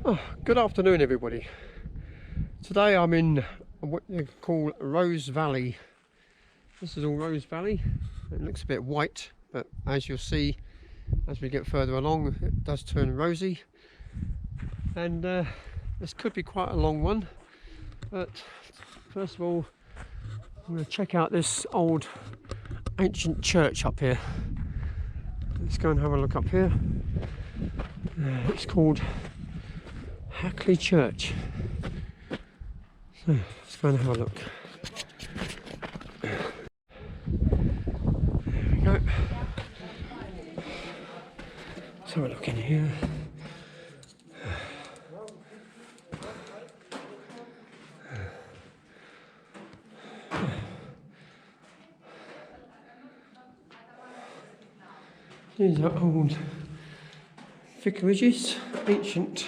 Oh, good afternoon everybody. Today I'm in what they call Rose Valley. This is all Rose Valley. It looks a bit white, but as you'll see as we get further along it does turn rosy, and this could be quite a long one. But first of all, I'm going to check out this old ancient church up here. Let's go and have a look up here. It's called Hackley Church. So let's go and have a look. There we go. Let's have a look in here. These are old vicarages, ancient.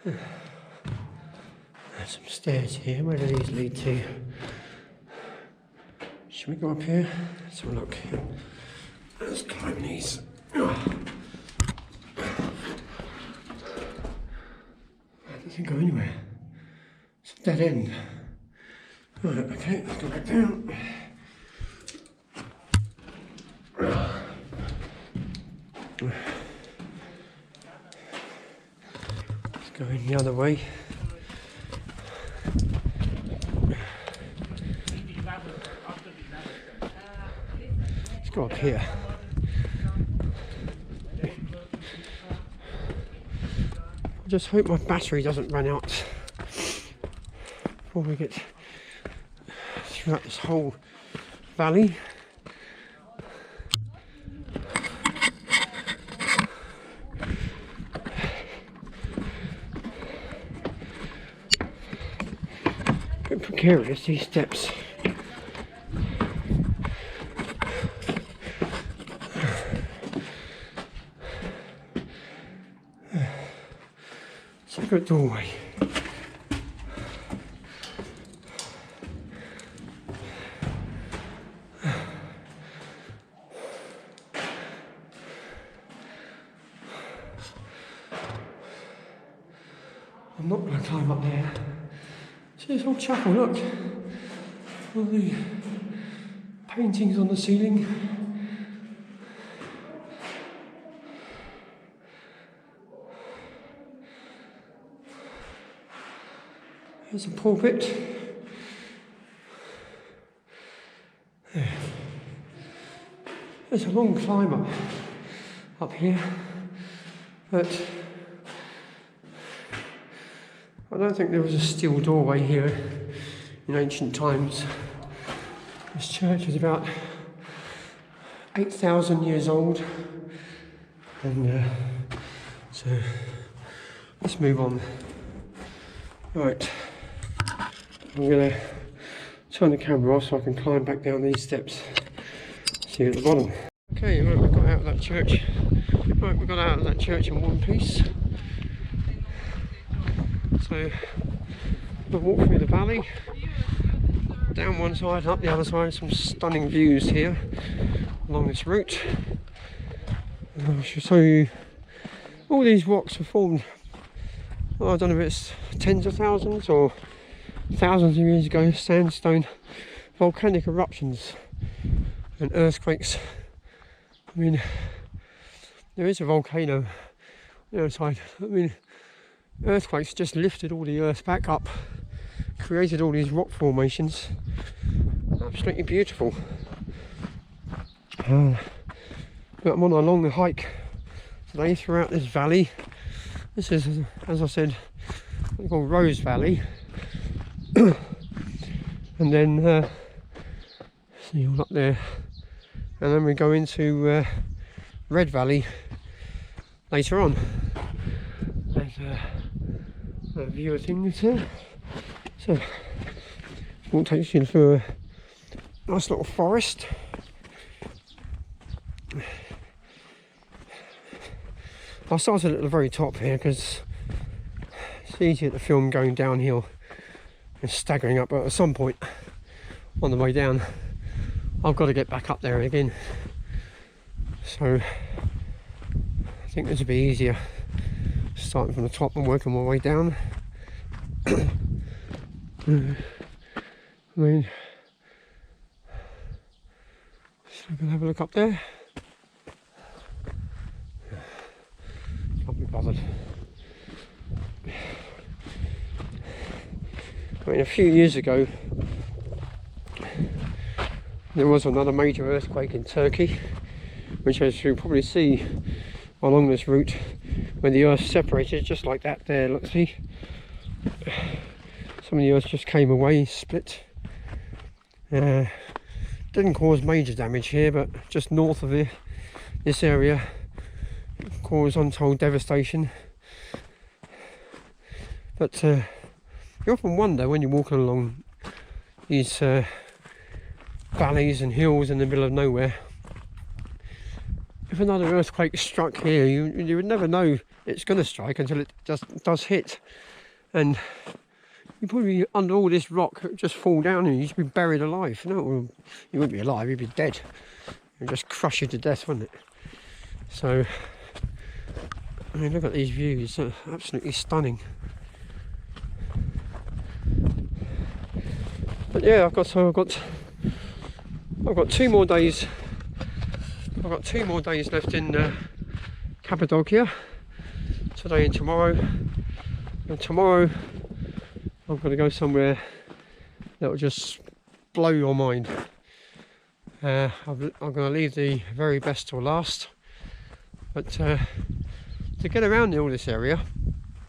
There's some stairs here. Where do these lead to? Should we go up here? Let's have a look. Let's climb these. That doesn't go anywhere. It's a dead end. Right, okay, let's go back down. Let's go in the other way. Let's go up here. I just hope my battery doesn't run out before we get throughout this whole valley. A bit precarious, these steps. Secret doorway. I'm not going to climb up there. See this old chapel, look. All the paintings on the ceiling. There's a pulpit. There. There's a long climb up here, but I don't think there was a steel doorway here in ancient times. This church is about 8,000 years old, and so let's move on. Right, I'm going to turn the camera off so I can climb back down these steps. See you at the bottom. Okay, right, we got out of that church. Right, we got out of that church in one piece. So we'll walk through the valley, down one side and up the other side. Some stunning views here along this route. I shall show you all these rocks were formed, I don't know if it's tens of thousands or thousands of years ago. Sandstone volcanic eruptions and earthquakes. I mean, there is a volcano on the other side. I mean, earthquakes just lifted all the earth back up, created all these rock formations. Absolutely beautiful. But I'm on a long hike today throughout this valley. This is, as I said, what we call Rose Valley. And then see all up there, and then we go into Red Valley later on. There's a view of things here. So we'll take you through a nice little forest. I started at the very top here because it's easier to film going downhill and staggering up, but at some point on the way down, I've got to get back up there again. So I think this would be easier, starting from the top and working my way down. I mean, so I can have a look up there. Can't be bothered. I mean, a few years ago there was another major earthquake in Turkey, which, as you'll probably see along this route, when the earth separated just like that there, look, see, some of the earth just came away, split. Didn't cause major damage here, but just north of this area caused untold devastation. But you often wonder when you're walking along these valleys and hills in the middle of nowhere, if another earthquake struck here, you would never know it's going to strike until it just does hit, and you'd probably under all this rock just fall down and you'd be buried alive. No, well, you wouldn't be alive, you'd be dead. It'd just crush you to death, wouldn't it? So, I mean, look at these views, they're absolutely stunning. But yeah, I've got 2 more days. I've got 2 more days left in Cappadocia, today and tomorrow. And tomorrow I'm going to go somewhere that will just blow your mind. I'm going to leave the very best till last. But to get around all this area,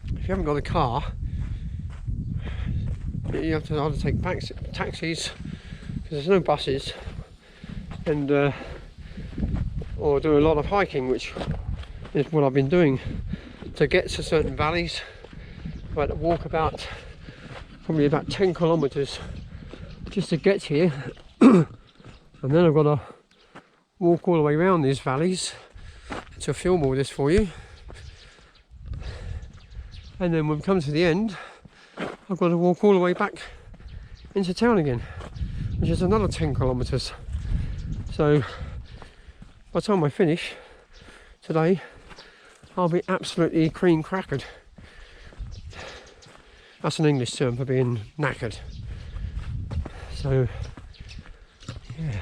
if you haven't got a car, you have to either take taxis, because there's no buses, and or do a lot of hiking, which is what I've been doing. To get to certain valleys, I had to walk probably about 10 kilometers just to get here. And then I've got to walk all the way around these valleys to film all this for you. And then when we come to the end, I've got to walk all the way back into town again, which is another 10 kilometers. So by the time I finish today, I'll be absolutely cream crackered. That's an English term for being knackered. So yeah,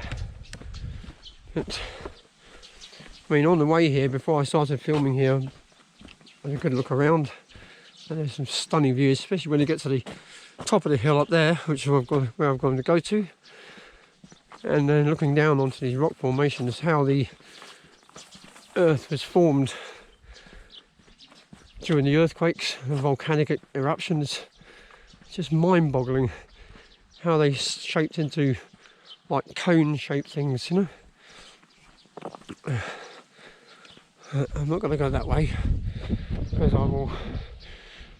but I mean, on the way here, before I started filming here, I had a good look around, and there's some stunning views, especially when you get to the top of the hill up there, which is where I'm going to go to. And then looking down onto these rock formations, how the earth was formed during the earthquakes and volcanic eruptions. It's just mind-boggling how they shaped into like cone-shaped things, you know. I'm not going to go that way, because I will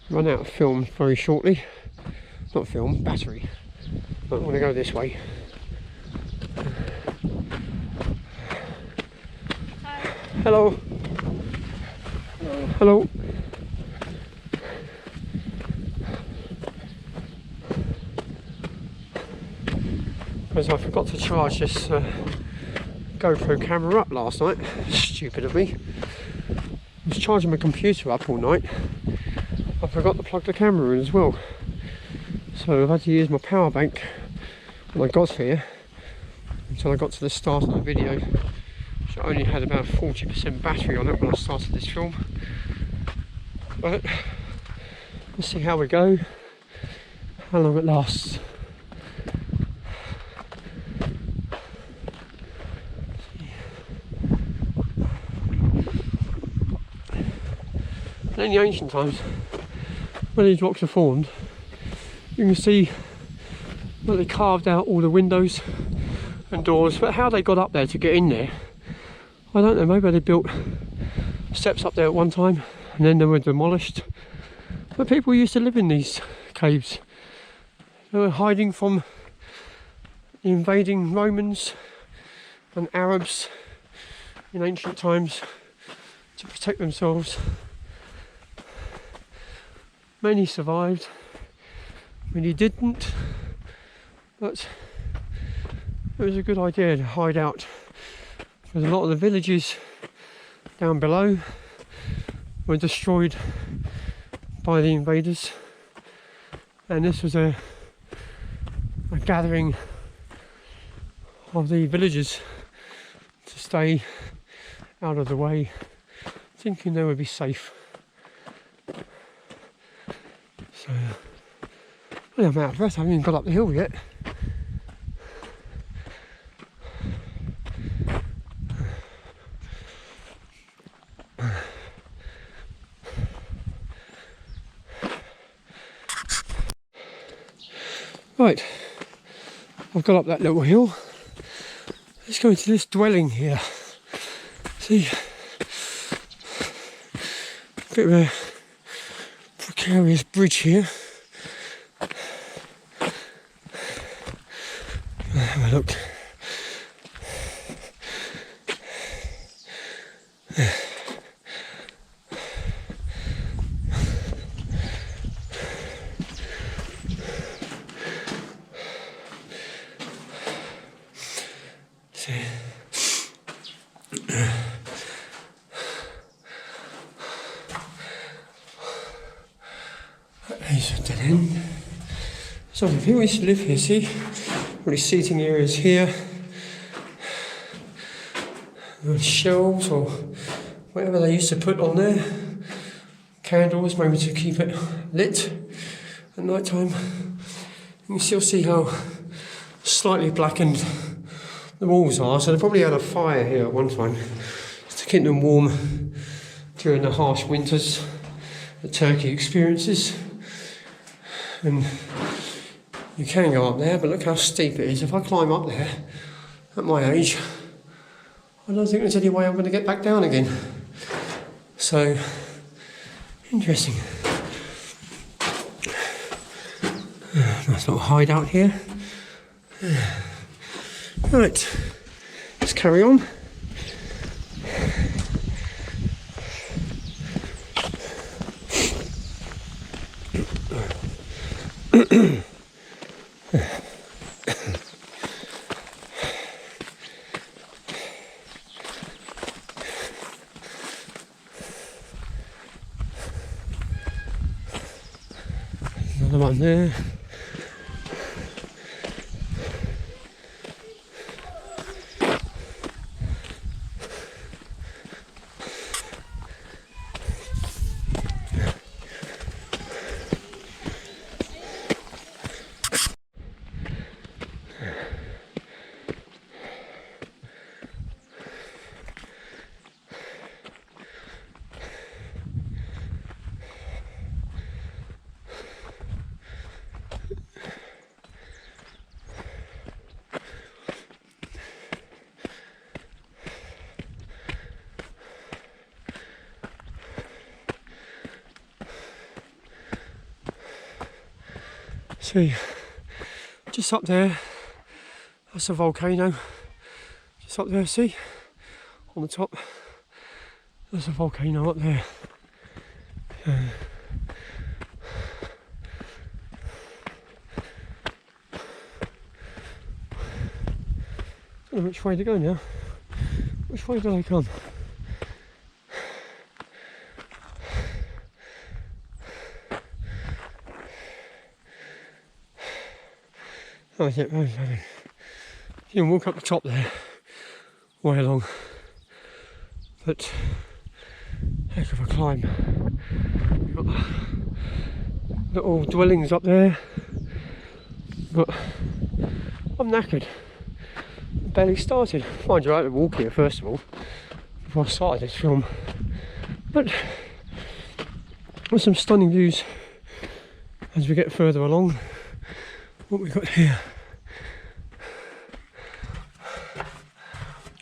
run out of film very shortly. Not film, battery. But I'm going to go this way. Hi. Hello. Hello. Because I forgot to charge this GoPro camera up last night. Stupid of me. I was charging my computer up all night. I forgot to plug the camera in as well. So I've had to use my power bank when I got here until I got to the start of the video, which I only had about 40% battery on it when I started this film. But let's see how we go, how long it lasts. In the ancient times, when these rocks are formed, you can see that they carved out all the windows and doors, but how they got up there to get in there, I don't know. Maybe they built steps up there at one time and then they were demolished. But people used to live in these caves. They were hiding from the invading Romans and Arabs in ancient times to protect themselves. Many survived, many didn't, but it was a good idea to hide out, because a lot of the villages down below were destroyed by the invaders, and this was a gathering of the villagers to stay out of the way, thinking they would be safe. So, well, I'm out of breath, I haven't even got up the hill yet. Right, I've got up that little hill. Let's go into this dwelling here. See, a bit of a precarious bridge here. Have a look. So the people used to live here, see? All these seating areas here. Shelves or whatever they used to put on there. Candles, maybe to keep it lit at night time. You can still see how slightly blackened the walls are. So they probably had a fire here at one time to keep them warm during the harsh winters that Turkey experiences. And you can go up there, but look how steep it is. If I climb up there, at my age, I don't think there's any way I'm going to get back down again. So, interesting. Nice little hideout here. Right, let's carry on. Another one there. See, just up there, that's a volcano. Just up there, see, on the top, there's a volcano up there. I don't know which way to go now. Which way do I come? Oh, is it? You can walk up the top there, way along, but heck of a climb. We've got little dwellings up there, but I'm knackered. Barely started. Mind you, I had to walk here first of all before I started this film, but with some stunning views as we get further along. What we got here?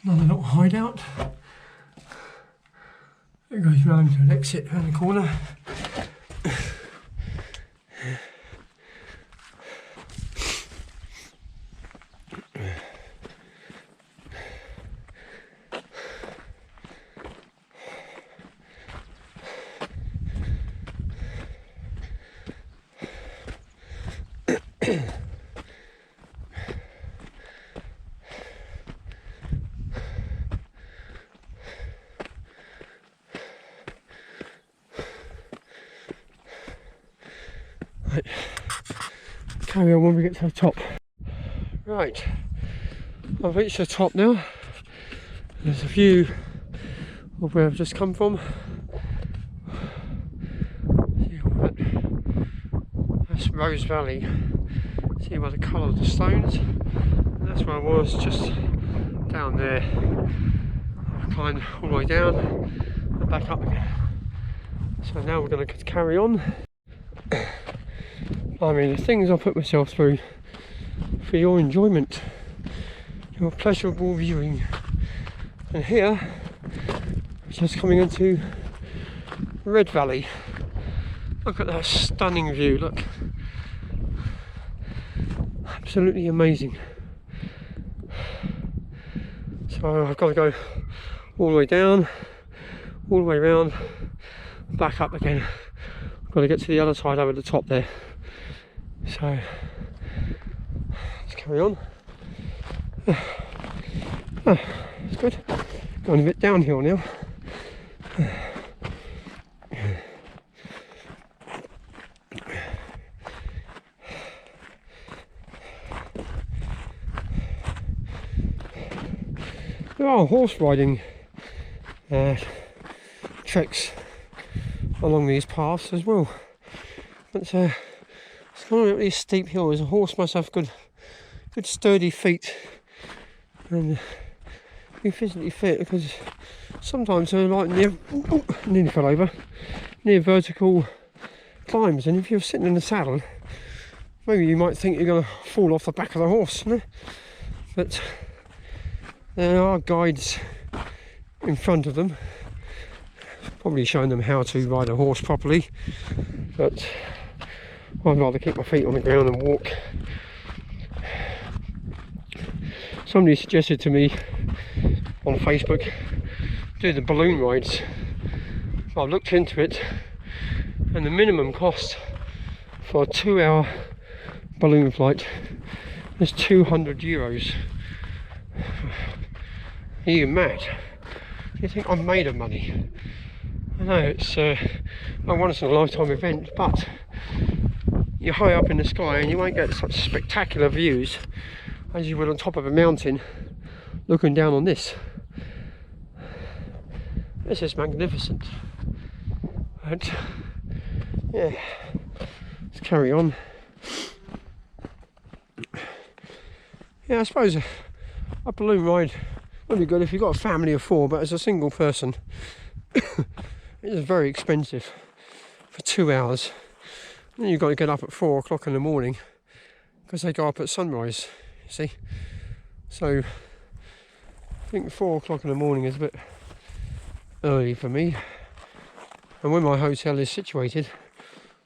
Another little hideout. It goes round to an exit around the corner. carry on when we get to the top. Right, I've reached the top now. There's a view of where I've just come from. See all that? That's Rose Valley. See by the colour of the stones. And that's where I was, just down there. I climbed all the way down and back up again. So now we're going to carry on. I mean, the things I put myself through for your enjoyment, your pleasurable viewing. And here, just coming into Red Valley. Look at that stunning view, look. Absolutely amazing. So I've got to go all the way down, all the way around, back up again. I've got to get to the other side over the top there. So let's carry on. It's good. Going a bit downhill now. There are horse riding treks along these paths as well. It's kind of a really steep hill. As a horse must have good sturdy feet and be physically fit, because sometimes they're like nearly fell over, near vertical climbs, and if you're sitting in the saddle, maybe you might think you're going to fall off the back of the horse, you know? But there are guides in front of them, probably showing them how to ride a horse properly, but I'd rather keep my feet on the ground and walk. Somebody suggested to me on Facebook do the balloon rides. I looked into it, and the minimum cost for a 2-hour balloon flight is €200. Are you mad? Do you think I'm made of money? I know it's a once in a lifetime event, but you're high up in the sky and you won't get such spectacular views as you would on top of a mountain looking down on this. This is magnificent. But yeah, let's carry on. Yeah, I suppose a balloon ride would be good if you've got a family of 4, but as a single person it is very expensive for 2 hours. Then you've got to get up at 4 o'clock in the morning because they go up at sunrise, you see. So I think 4 o'clock in the morning is a bit early for me. And where my hotel is situated,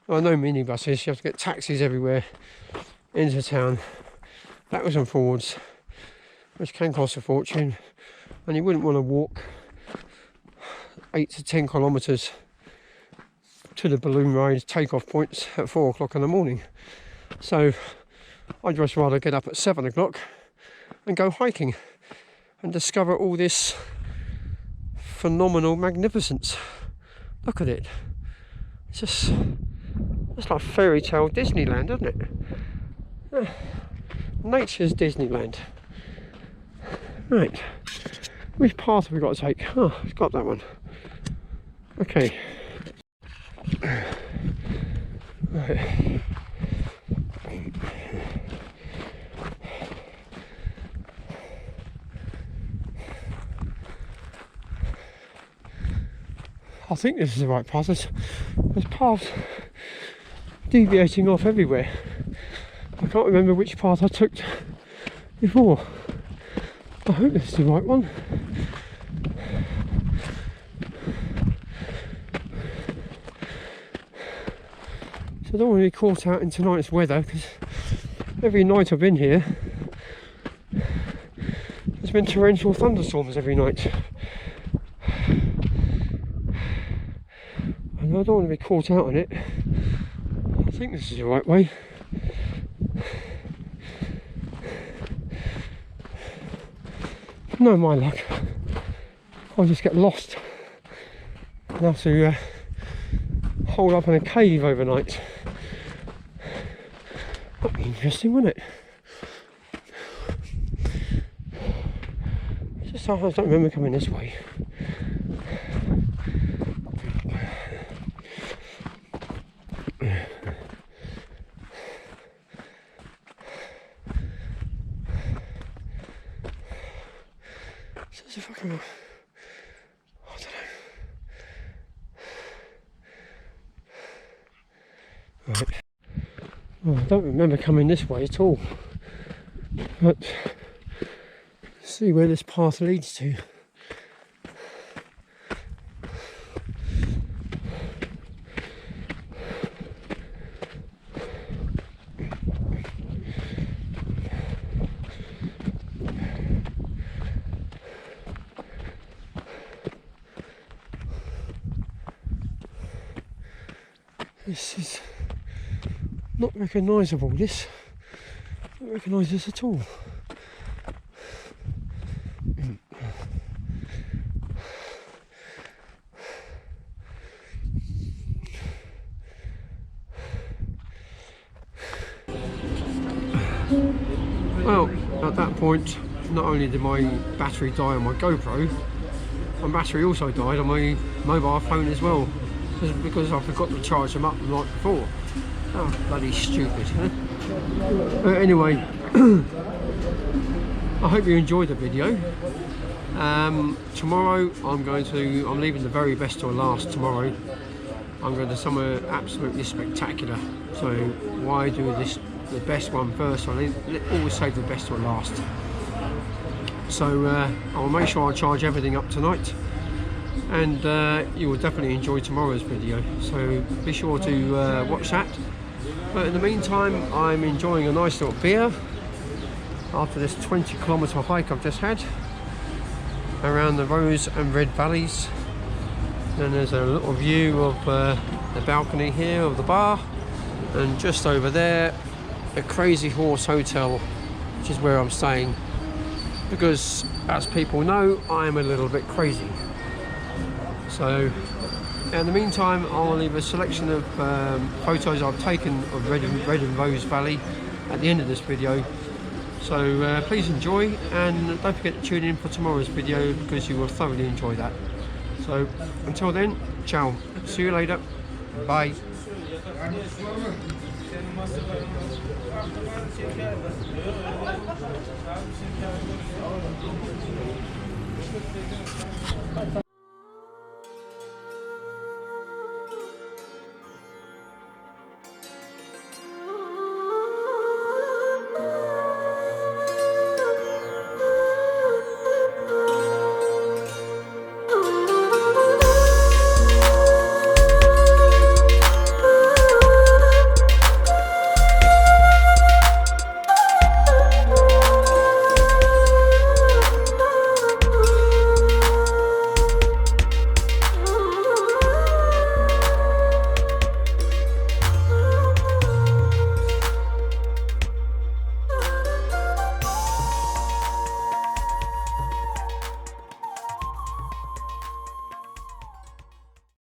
there are no minibuses. You have to get taxis everywhere into town, backwards and forwards, which can cost a fortune. And you wouldn't want to walk 8 to 10 kilometres to the balloon ride takeoff points at 4 o'clock in the morning. So I'd just rather get up at 7 o'clock and go hiking and discover all this phenomenal magnificence. Look at it. It's like fairy tale Disneyland, isn't it? Nature's Disneyland. Right, which path have we got to take? Oh, it's got that one. Okay. Right. I think this is the right path. There's paths deviating off everywhere. I can't remember which path I took before. I hope this is the right one. So I don't want to be caught out in tonight's weather, because every night I've been here there's been torrential thunderstorms every night. And I don't want to be caught out in it. I think this is the right way. No, my luck, I'll just get lost and have to hold up in a cave overnight. I mean, interesting, wasn't it? Just I don't remember coming this way. So as if I can, I don't know. Right. Well, I don't remember coming this way at all. But let's see where this path leads to. This is not recognisable, this. I don't recognise this at all. Well, at that point, not only did my battery die on my GoPro, my battery also died on my mobile phone as well, because I forgot to charge them up the night before. Oh, bloody stupid, huh? Anyway, I hope you enjoyed the video. Tomorrow I'm leaving the very best till last tomorrow. I'm going to somewhere absolutely spectacular. So why do the best one first? I always save the best till last. So I'll make sure I charge everything up tonight, and you will definitely enjoy tomorrow's video. So be sure to watch that. But in the meantime, I'm enjoying a nice little beer after this 20-kilometre hike I've just had around the Rose and Red Valleys. Then there's a little view of the balcony here of the bar, and just over there a Crazy Horse Hotel, which is where I'm staying, because as people know, I'm a little bit crazy. So in the meantime, I'll leave a selection of photos I've taken of Red and Rose Valley at the end of this video. So please enjoy, and don't forget to tune in for tomorrow's video, because you will thoroughly enjoy that. So until then, ciao. See you later. Bye.